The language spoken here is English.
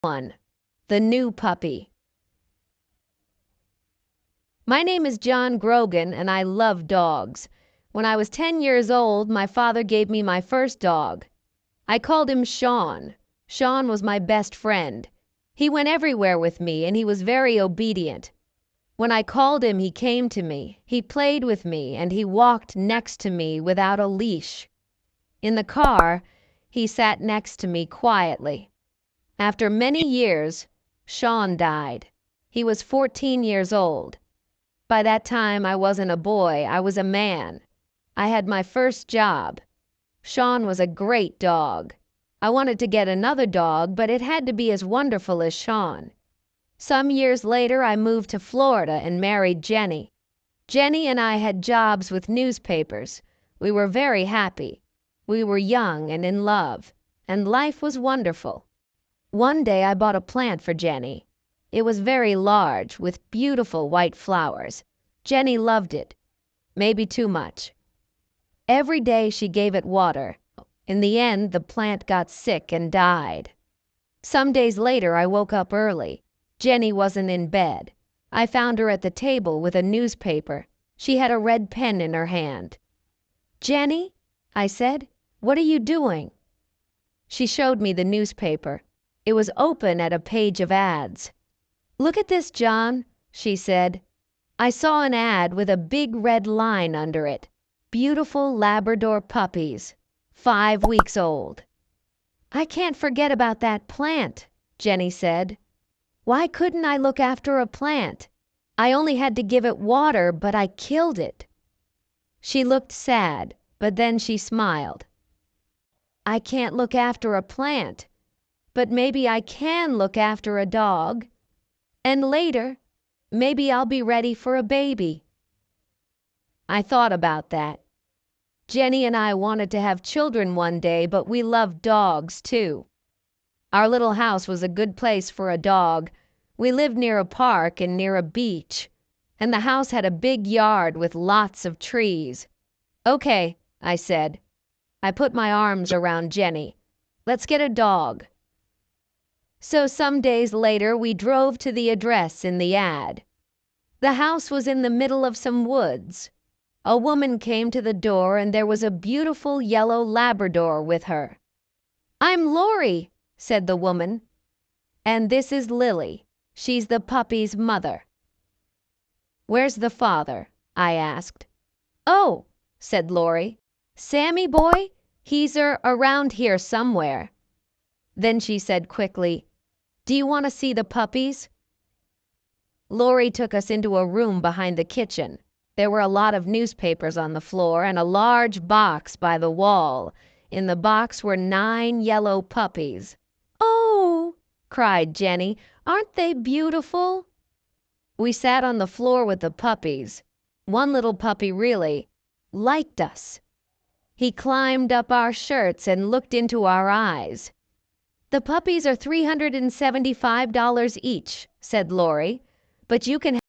1. The New Puppy. My name is John Grogan, and I love dogs. When I was 10 years old, my father gave me my first dog. I called him Sean. Sean was my best friend. He went everywhere with me, and he was very obedient. When I called him, he came to me. He played with me, and he walked next to me without a leash. In the car, he sat next to me quietly. After many years, Sean died. He was 14 years old. By that time, I wasn't a boy, I was a man. I had my first job. Sean was a great dog. I wanted to get another dog, but it had to be as wonderful as Sean. Some years later, I moved to Florida and married Jenny. Jenny and I had jobs with newspapers. We were very happy. We were young and in love, and life was wonderful. One day I bought a plant for Jenny. It was very large, with beautiful white flowers. Jenny loved it, maybe too much. Every day she gave it water. In the end, the plant got sick and died. Some days later, I woke up early. Jenny wasn't in bed. I found her at the table with a newspaper. She had a red pen in her hand. "Jenny," I said, "what are you doing?" She showed me the newspaper. It was open at a page of ads. "Look at this, John," she said. I saw an ad with a big red line under it. Beautiful Labrador puppies, 5 weeks old. "I can't forget about that plant," Jenny said. "Why couldn't I look after a plant? I only had to give it water, but I killed it." She looked sad, but then she smiled. "I can't look after a plant, but maybe I can look after a dog. And later, maybe I'll be ready for a baby." I thought about that. Jenny and I wanted to have children one day, but we loved dogs too. Our little house was a good place for a dog. We lived near a park and near a beach, and the house had a big yard with lots of trees. "Okay," I said. I put my arms around Jenny. "Let's get a dog." So some days later, we drove to the address in the ad. The house was in the middle of some woods. A woman came to the door, and there was a beautiful yellow Labrador with her. "I'm Lori," said the woman. "And this is Lily. She's the puppy's mother." "Where's the father?" I asked. "Oh," said Lori, "Sammy boy, he's around here somewhere." Then she said quickly, "Do you want to see the puppies?" Lori took us into a room behind the kitchen. There were a lot of newspapers on the floor and a large box by the wall. In the box were 9 yellow puppies. "Oh," cried Jenny, "aren't they beautiful?" We sat on the floor with the puppies. One little puppy really liked us. He climbed up our shirts and looked into our eyes. "The puppies are $375 each," said Lori, "but you can